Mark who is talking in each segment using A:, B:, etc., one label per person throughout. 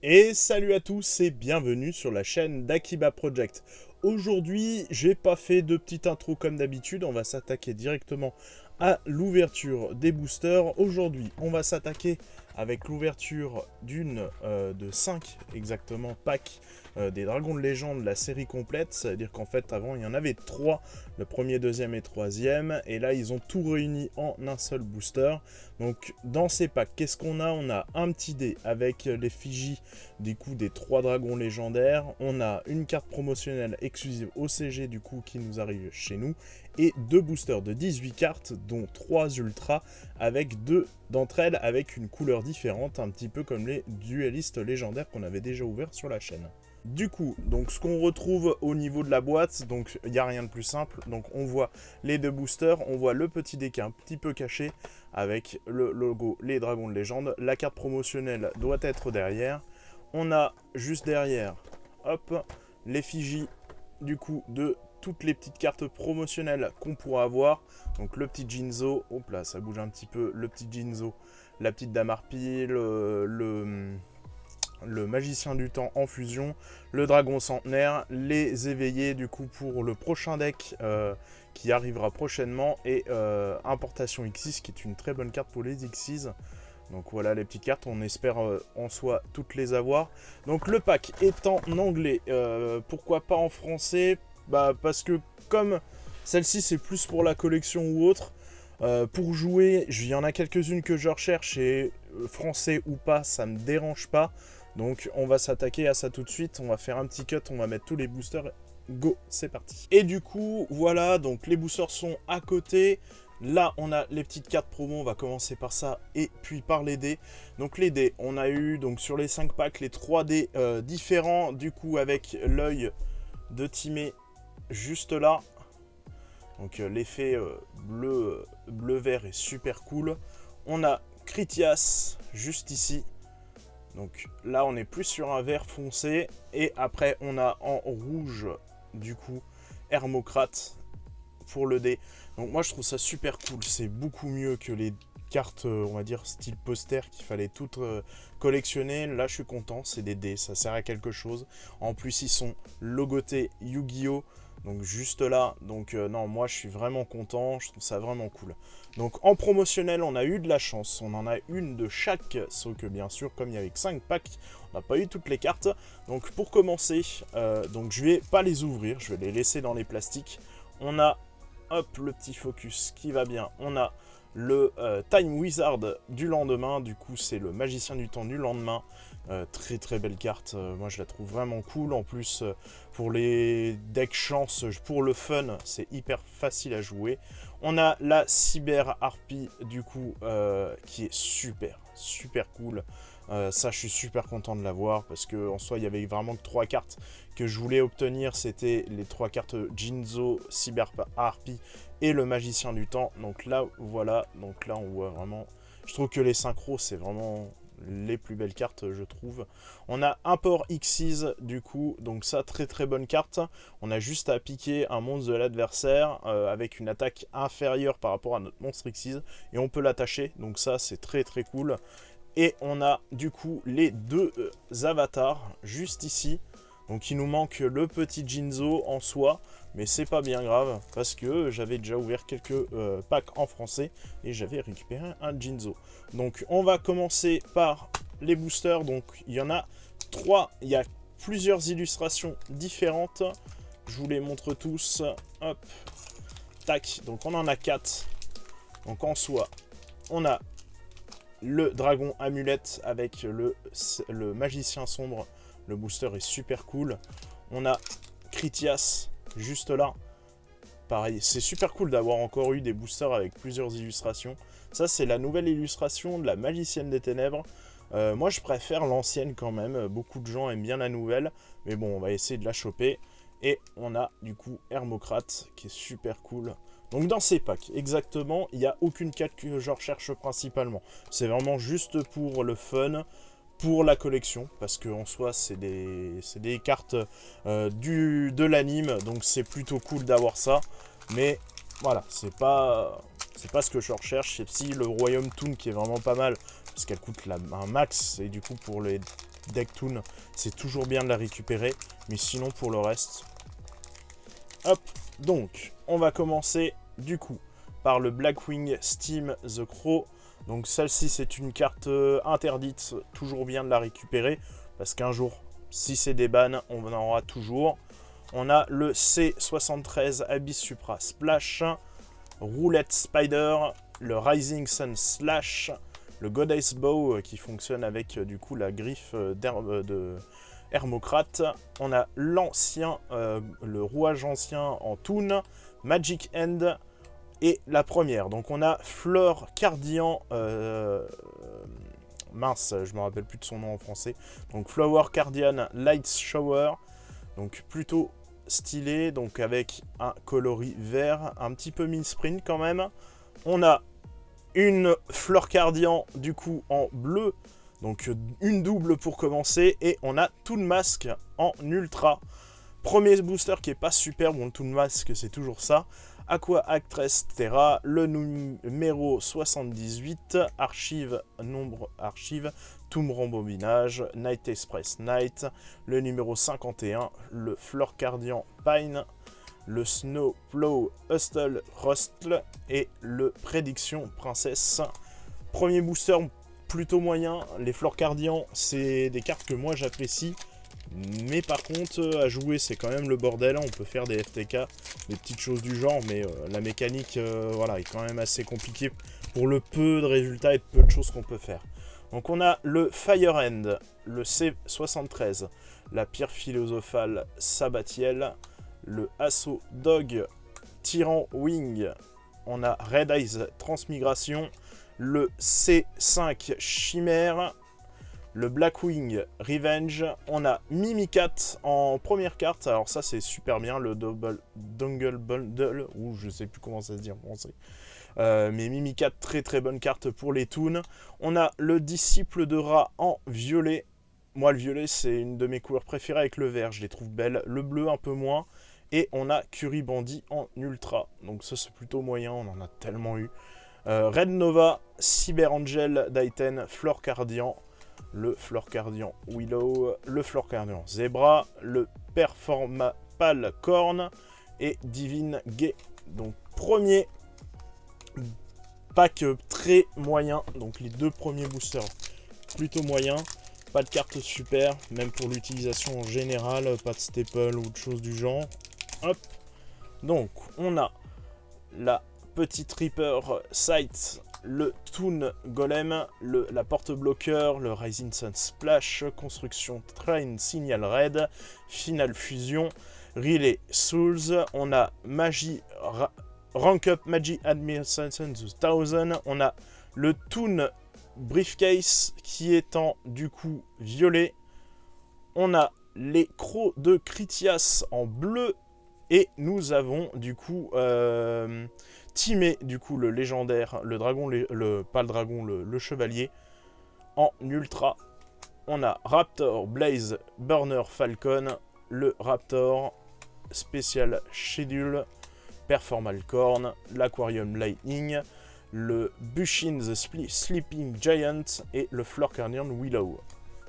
A: Et salut à tous et bienvenue sur la chaîne d'Akiba Project. Aujourd'hui, j'ai pas fait de petite intro comme d'habitude, on va s'attaquer directement à l'ouverture des boosters. Aujourd'hui, on va s'attaquer avec l'ouverture de 5 exactement packs des Dragons de Légende, la série complète. C'est-à-dire qu'en fait, avant, il y en avait 3, le premier, deuxième et troisième. Et là, ils ont tout réuni en un seul booster. Donc, dans ces packs, qu'est-ce qu'on a? On a un petit dé avec l'effigie du coup des 3 dragons légendaires. On a une carte promotionnelle exclusive OCG du coup qui nous arrive chez nous. Et 2 boosters de 18 cartes, dont 3 ultras, avec 2 d'entre elles avec une couleur différente, un petit peu comme les duellistes légendaires qu'on avait déjà ouverts sur la chaîne. Du coup, donc ce qu'on retrouve au niveau de la boîte, donc il n'y a rien de plus simple. Donc on voit les 2 boosters, on voit le petit deck un petit peu caché avec le logo les dragons de légende. La carte promotionnelle doit être derrière. On a juste derrière, hop, l'effigie du coup de toutes les petites cartes promotionnelles qu'on pourra avoir. Donc le petit Jinzo, hop là, ça bouge un petit peu, le petit Jinzo, la petite Dame Harpie, le magicien du temps en fusion, le dragon centenaire, les éveillés du coup pour le prochain deck qui arrivera prochainement, et importation Xyz qui est une très bonne carte pour les Xyz. Donc voilà les petites cartes, on espère en soi toutes les avoir. Donc le pack est en anglais, pourquoi pas en français? Bah parce que comme celle-ci c'est plus pour la collection ou autre, pour jouer, il y en a quelques-unes que je recherche et français ou pas, ça me dérange pas. Donc on va s'attaquer à ça tout de suite, on va faire un petit cut, on va mettre tous les boosters, go, c'est parti. Et du coup, voilà, donc les boosters sont à côté. Là, on a les petites cartes promo, on va commencer par ça et puis par les dés. Donc les dés, on a eu donc sur les 5 packs les 3 dés différents, du coup avec l'œil de Timé juste là. Donc l'effet bleu-vert est super cool. On a Critias juste ici. Donc là on est plus sur un vert foncé. Et après on a en rouge du coup Hermocrate pour le dé. Donc moi je trouve ça super cool. C'est beaucoup mieux que les cartes on va dire style poster qu'il fallait toutes collectionner. Là je suis content, c'est des dés, ça sert à quelque chose. En plus ils sont logotés Yu-Gi-Oh! Donc juste là, donc non, moi je suis vraiment content, je trouve ça vraiment cool. Donc en promotionnel, on a eu de la chance, on en a une de chaque, sauf que bien sûr, comme il y avait que 5 packs, on n'a pas eu toutes les cartes. Donc pour commencer, donc je vais pas les ouvrir, je vais les laisser dans les plastiques. On a, hop, le petit focus qui va bien, on a le Time Wizard du lendemain, du coup c'est le magicien du temps du lendemain. Très très belle carte, moi je la trouve vraiment cool. En plus pour les decks chance, pour le fun, c'est hyper facile à jouer. On a la Cyber Harpie du coup qui est super cool. Ça je suis super content de l'avoir parce que en soi il y avait vraiment que 3 cartes que je voulais obtenir. C'était les 3 cartes Jinzo, Cyber Harpie et le magicien du temps. Donc là voilà, donc là on voit vraiment, je trouve que les synchros c'est vraiment les plus belles cartes je trouve. On a un port Xyz du coup, donc ça très bonne carte. On a juste à piquer un monstre de l'adversaire avec une attaque inférieure par rapport à notre monstre Xyz et on peut l'attacher, donc ça c'est très cool. Et on a du coup les 2 avatars juste ici. Donc il nous manque le petit Jinzo en soi, mais c'est pas bien grave parce que j'avais déjà ouvert quelques packs en français et j'avais récupéré un Jinzo. Donc on va commencer par les boosters. Donc il y en a 3, il y a plusieurs illustrations différentes. Je vous les montre tous. Hop, tac, donc on en a 4. Donc en soi, on a le dragon amulette avec le magicien sombre. Le booster est super cool. On a Critias juste là. Pareil, c'est super cool d'avoir encore eu des boosters avec plusieurs illustrations. Ça, c'est la nouvelle illustration de la magicienne des ténèbres. Moi, je préfère l'ancienne quand même. Beaucoup de gens aiment bien la nouvelle. Mais bon, on va essayer de la choper. Et on a du coup Hermocrate qui est super cool. Donc dans ces packs, exactement, il n'y a aucune carte que je recherche principalement. C'est vraiment juste pour le fun, pour la collection, parce qu'en soi c'est des cartes de l'anime, donc c'est plutôt cool d'avoir ça. Mais voilà, c'est pas ce que je recherche. C'est si le Royaume Toon qui est vraiment pas mal, parce qu'elle coûte un max, et du coup pour les deck Toon, c'est toujours bien de la récupérer. Mais sinon, pour le reste... Hop, donc, on va commencer, du coup, par le Blackwing Steam The Crow. Donc celle-ci, c'est une carte interdite, toujours bien de la récupérer. Parce qu'un jour, si c'est des bans, on en aura toujours. On a le C73 Abyss Supra Splash, Roulette Spider, le Rising Sun Slash, le Goddess Bow qui fonctionne avec du coup la griffe de Hermocrate. On a l'ancien, le rouage ancien en Toon, Magic End et la première. Donc on a Fleur Cardian, mince, je me rappelle plus de son nom en français. Donc Flower Cardian Light Shower, donc plutôt stylé, donc avec un coloris vert, un petit peu min-sprint quand même. On a une Fleur Cardian du coup en bleu, donc une double pour commencer, et on a Toon Mask en ultra. Premier booster qui est pas super, bon le Toon Mask c'est toujours ça. Aqua Actress Terra, le numéro 78, archive, nombre archive, Tomb Rembobinage, Night Express Night, le numéro 51, le Fleur Cardian Pine, le Snow Plow Hustle Rustle et le Prédiction Princesse. Premier booster plutôt moyen, les Fleur Cardian c'est des cartes que moi j'apprécie. Mais par contre, à jouer, c'est quand même le bordel. On peut faire des FTK, des petites choses du genre, mais la mécanique voilà, est quand même assez compliquée pour le peu de résultats et de peu de choses qu'on peut faire. Donc on a le Fire End, le C73, la Pierre Philosophale Sabatiel, le Assaut Dog Tyran Wing, on a Red Eyes Transmigration, le C5 Chimère, le Blackwing Revenge, on a Mimikat en première carte, alors ça c'est super bien, le Dongle Bundle, ou je sais plus comment ça se dit en français, mais Mimikat, très très bonne carte pour les toons. On a le Disciple de Rat en violet, moi le violet c'est une de mes couleurs préférées avec le vert, je les trouve belles, le bleu un peu moins, et on a Curry Bandit en ultra, donc ça c'est plutôt moyen, on en a tellement eu. Red Nova, Cyber Angel d'Aiten, Fleur Cardian, le Fleur Cardian Willow, le Fleur Cardian Zebra, le Performapal Corn et Divine Gay. Donc premier pack très moyen, donc les deux premiers boosters plutôt moyens, pas de carte super, même pour l'utilisation en général, pas de staple ou de choses du genre. Hop. Donc on a la petite Reaper Sight, le Toon Golem, la porte-bloqueur, le Rising Sun Splash, construction Train Signal Red, Final Fusion, Relay Souls, on a Magie, Rank Up Magie Administration 1000, on a le Toon Briefcase qui est en du coup violet, on a les crocs de Critias en bleu, et nous avons du coup teamé du coup le légendaire, le dragon, pas le dragon, le chevalier en ultra. On a Raptor, Blaze, Burner, Falcon, le Raptor, Special Schedule, Performal Corn, l'Aquarium Lightning, le Bushin the Sleeping Giant et le Fleur Cardian Willow.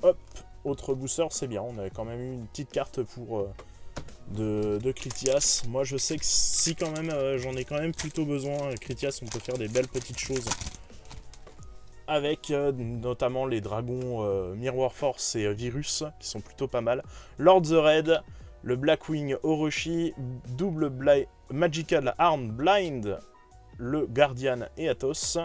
A: Hop, autre booster, c'est bien, on avait quand même eu une petite carte pour... de Critias. Moi je sais que si quand même j'en ai quand même plutôt besoin, Critias on peut faire des belles petites choses avec notamment les dragons Mirror Force et Virus qui sont plutôt pas mal. Lord the Red, le Blackwing Orochi, double Magical Arm Blind, le Guardian Eatos,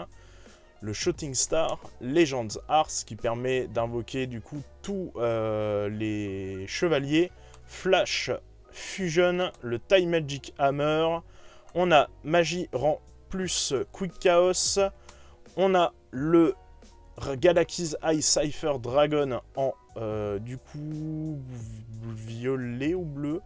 A: le Shooting Star, Legends Ars qui permet d'invoquer du coup tous les chevaliers, Flash Fusion, le Time Magic Hammer, on a Magie Rang plus Quick Chaos, on a le Galaxy's Eye Cypher Dragon en du coup violet ou bleu,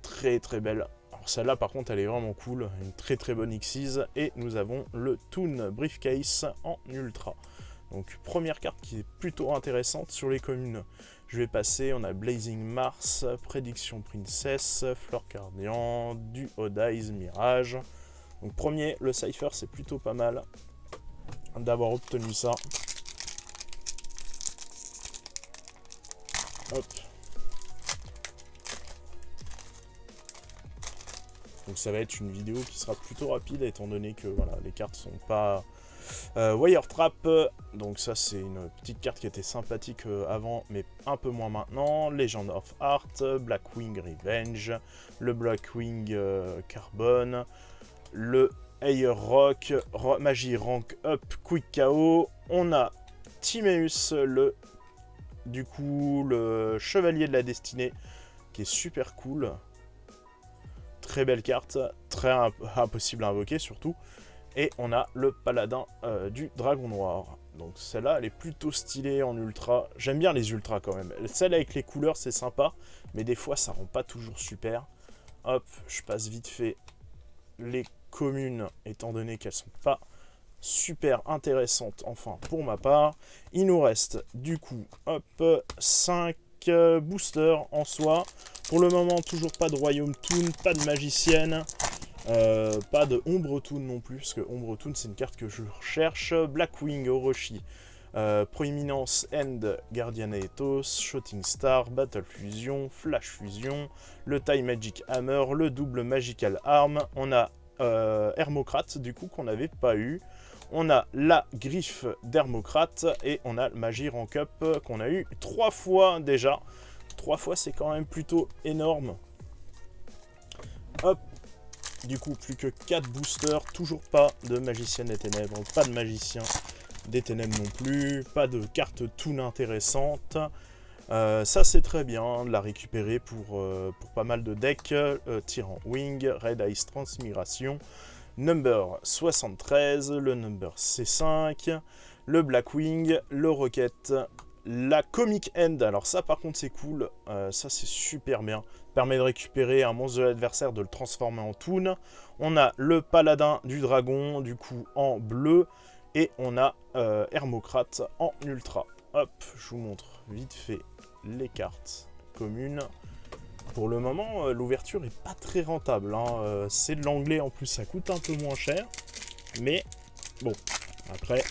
A: très très belle. Alors celle-là par contre elle est vraiment cool, une très très bonne Xyz, et nous avons le Toon Briefcase en ultra. Donc première carte qui est plutôt intéressante sur les communes. Je vais passer, on a Blazing Mars, Prédiction Princess, Fleur Cardian, du Odize Mirage. Donc premier, le Cypher, c'est plutôt pas mal d'avoir obtenu ça. Hop. Donc ça va être une vidéo qui sera plutôt rapide étant donné que voilà, les cartes sont pas Wire Trap. Donc ça c'est une petite carte qui était sympathique avant mais un peu moins maintenant. Legend of Art, Blackwing Revenge, le Blackwing Carbone, le Air Rock, Magie Rank Up Quick KO. On a Timeus, du coup le Chevalier de la Destinée qui est super cool. Très belle carte, très impossible à invoquer surtout. Et on a le Paladin du Dragon Noir. Donc celle-là, elle est plutôt stylée en ultra. J'aime bien les ultras quand même. Celle avec les couleurs, c'est sympa. Mais des fois, ça rend pas toujours super. Hop, je passe vite fait les communes, étant donné qu'elles sont pas super intéressantes, enfin pour ma part. Il nous reste du coup, hop, 5 boosters en soi. Pour le moment, toujours pas de Royaume Toon, pas de Magicienne. Pas de Ombre Toon non plus, parce que Ombre Toon c'est une carte que je recherche. Blackwing Orochi, Proéminence End, Guardian Aethos, Shooting Star, Battle Fusion, Flash Fusion, le Time Magic Hammer, le double Magical Arm. On a Hermocrate du coup qu'on n'avait pas eu. On a la griffe d'Hermocrate et on a le Magie Rank Up qu'on a eu 3 fois déjà. 3 fois c'est quand même plutôt énorme. Hop. Du coup, plus que 4 boosters, toujours pas de Magicienne des Ténèbres, pas de Magicien des Ténèbres non plus, pas de carte Toon intéressante. Ça c'est très bien de la récupérer pour pas mal de decks. Tyrant Wing, Red Ice Transmigration, Number 73, le Number C5, le Blackwing, le Rocket, la Comic End. Alors ça par contre c'est cool, ça c'est super bien. Permet de récupérer un monstre de l'adversaire, de le transformer en Toon. On a le Paladin du Dragon, du coup en bleu. Et on a Hermocrate en ultra. Hop, je vous montre vite fait les cartes communes. Pour le moment, l'ouverture est pas très rentable. Hein. C'est de l'anglais en plus, ça coûte un peu moins cher. Mais bon, après,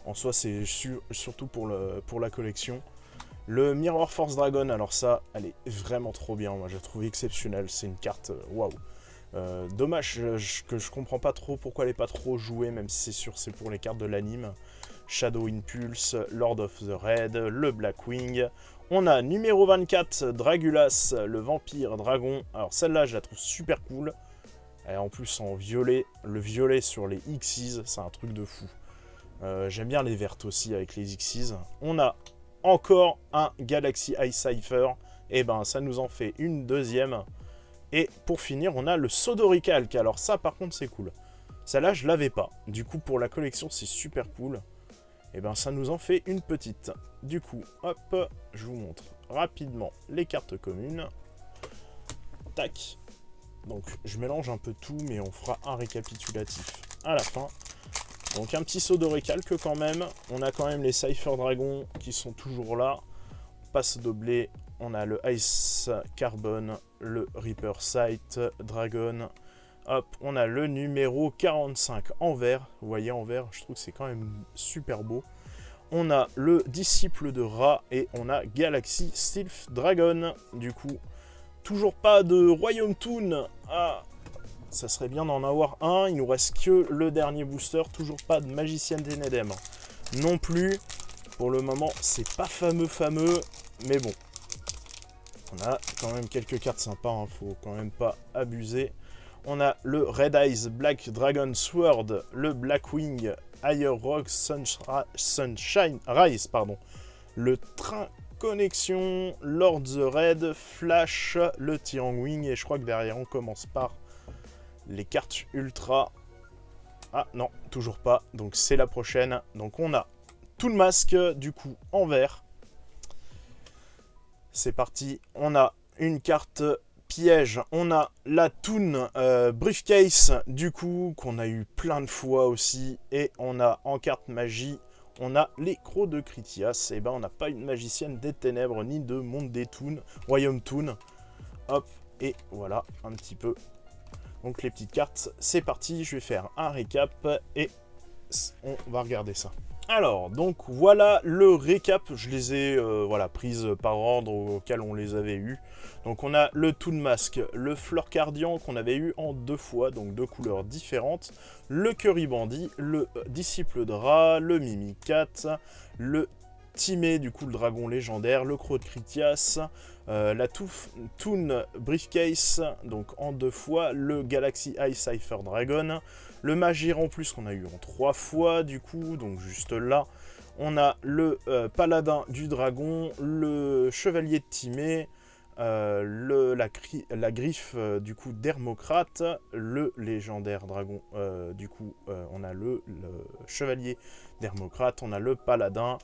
A: en soi c'est surtout pour la collection. Le Mirror Force Dragon, alors ça, elle est vraiment trop bien. Moi, je la trouve exceptionnelle. C'est une carte, waouh. Dommage que je comprends pas trop pourquoi elle est pas trop jouée, même si c'est sûr, c'est pour les cartes de l'anime. Shadow Impulse, Lord of the Red, le Blackwing. On a numéro 24, Dragulas, le Vampire Dragon. Alors celle-là, je la trouve super cool. Et en plus en violet, le violet sur les Xyz, c'est un truc de fou. J'aime bien les vertes aussi avec les Xyz. On a encore un Galaxy Ice Cipher, et ben ça nous en fait une deuxième. Et pour finir, on a le Sodoricalc. Alors ça par contre c'est cool. Celle-là je l'avais pas. Du coup pour la collection c'est super cool. Et ben ça nous en fait une petite. Du coup, hop, je vous montre rapidement les cartes communes. Tac. Donc je mélange un peu tout, mais on fera un récapitulatif à la fin. Donc un petit Sodoricalc quand même. On a quand même les Cypher Dragons qui sont toujours là. Passe doblé. On a le Ice Carbone, le Reaper Sight Dragon. Hop, on a le numéro 45 en vert. Vous voyez en vert, je trouve que c'est quand même super beau. On a le Disciple de Ra et on a Galaxy Sylph Dragon. Du coup, toujours pas de Royaume Toon. Ah, ça serait bien d'en avoir un. Il nous reste que le dernier booster. Toujours pas de Magicienne des Ténèbres non plus. Pour le moment, c'est pas fameux. Mais bon, on a quand même quelques cartes sympas. Hein, faut quand même pas abuser. On a le Red Eyes Black Dragon Sword, le Blackwing Higher Rock Sunshine Rise, pardon. Le Train Connexion, Lord the Red, Flash, le Tyrant Wing. Et je crois que derrière, on commence par les cartes ultra. Ah non, toujours pas. Donc c'est la prochaine. Donc on a tout le masque, du coup, en vert. C'est parti. On a une carte piège. On a la Toon Briefcase, du coup, qu'on a eu plein de fois aussi. Et on a en carte magie, on a les crocs de Critias. Et ben on n'a pas une magicienne des ténèbres, ni de monde des Toon, Royaume Toon. Hop, et voilà, un petit peu. Donc les petites cartes, c'est parti. Je vais faire un récap et on va regarder ça. Alors, donc voilà le récap, je les ai voilà, prises par ordre auquel on les avait eu. Donc on a le Toon Mask, le Florcardian qu'on avait eu en 2 fois, donc 2 couleurs différentes, le Curry Bandit, le Disciple Dra, le Mimikat, le Timé, du coup le dragon légendaire, le Croc de Critias, la Toon Briefcase, donc en 2 fois, le Galaxy Eye Cypher Dragon, le Magir en plus qu'on a eu en 3 fois du coup, donc juste là. On a le Paladin du Dragon, le Chevalier de Timé, la griffe du coup d'Hermocrate, le légendaire dragon, du coup on a le Chevalier d'Hermocrate, on a le Paladin,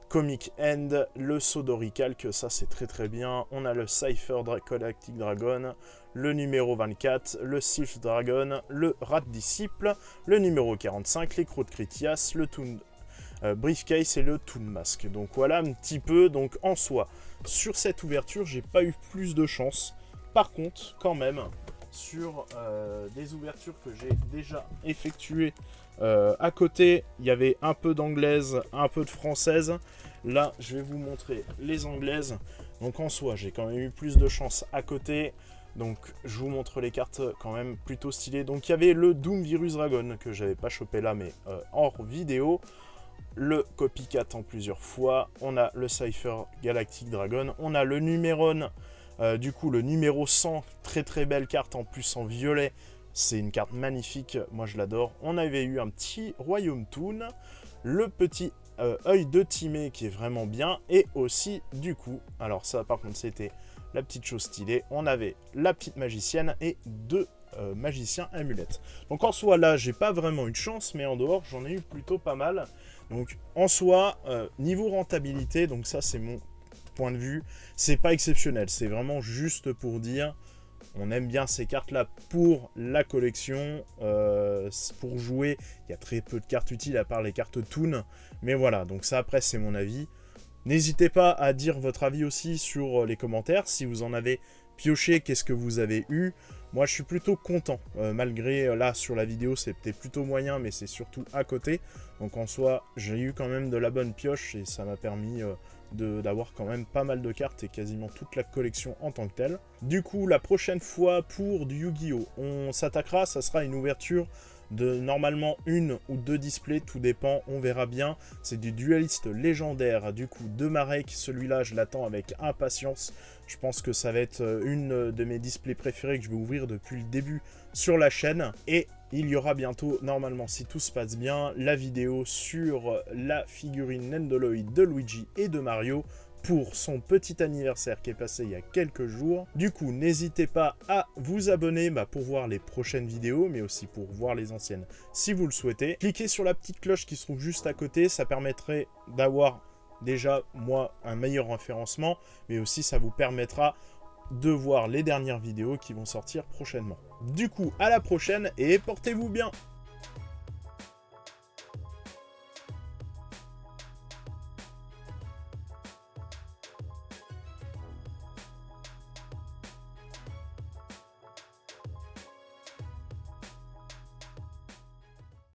A: Comic End, le Sodoricalque, ça c'est très très bien. On a le Cypher Galactic Dragon, le numéro 24, le Sylph Dragon, le Rat Disciple, le numéro 45, les Crocs de Critias, le Toon Briefcase et le Toon Mask. Donc voilà un petit peu, donc en soi, sur cette ouverture, j'ai pas eu plus de chance. Par contre, quand même, sur des ouvertures que j'ai déjà effectuées à côté, il y avait un peu d'anglaise, un peu de française. Là, je vais vous montrer les anglaises. Donc en soi, j'ai quand même eu plus de chance à côté. Donc je vous montre les cartes quand même plutôt stylées. Donc il y avait le Doom Virus Dragon que j'avais pas chopé là, mais hors vidéo. Le Copycat en plusieurs fois. On a le Cypher Galactic Dragon. On a le Numéron. Du coup, le numéro 100, très très belle carte en plus en violet. C'est une carte magnifique, moi je l'adore. On avait eu un petit Royaume Toon, le petit œil de Timé qui est vraiment bien. Et aussi, du coup, alors ça par contre c'était la petite chose stylée, on avait la petite magicienne et 2 magiciens amulettes. Donc en soi là, j'ai pas vraiment eu de chance, mais en dehors j'en ai eu plutôt pas mal. Donc en soi, niveau rentabilité, donc ça c'est mon point de vue, c'est pas exceptionnel, c'est vraiment juste pour dire on aime bien ces cartes là pour la collection, pour jouer. Il y a très peu de cartes utiles à part les cartes Toon, mais voilà, donc ça après c'est mon avis. N'hésitez pas à dire votre avis aussi sur les commentaires, si vous en avez pioché, qu'est-ce que vous avez eu. Moi je suis plutôt content, malgré là sur la vidéo c'était plutôt moyen, mais c'est surtout à côté. Donc en soi j'ai eu quand même de la bonne pioche et ça m'a permis d'avoir quand même pas mal de cartes et quasiment toute la collection en tant que telle. Du coup la prochaine fois pour du Yu-Gi-Oh! On s'attaquera, ça sera une ouverture de normalement 1 ou 2 displays, tout dépend, on verra bien. C'est du dualiste légendaire, du coup de Marek, celui-là je l'attends avec impatience. Je pense que ça va être une de mes displays préférés que je vais ouvrir depuis le début sur la chaîne. Et il y aura bientôt, normalement si tout se passe bien, la vidéo sur la figurine Nendoroid de Luigi et de Mario pour son petit anniversaire qui est passé il y a quelques jours. Du coup, n'hésitez pas à vous abonner pour voir les prochaines vidéos, mais aussi pour voir les anciennes si vous le souhaitez. Cliquez sur la petite cloche qui se trouve juste à côté, ça permettrait d'avoir déjà, moi, un meilleur référencement, mais aussi ça vous permettra de voir les dernières vidéos qui vont sortir prochainement. Du coup, à la prochaine et portez-vous bien!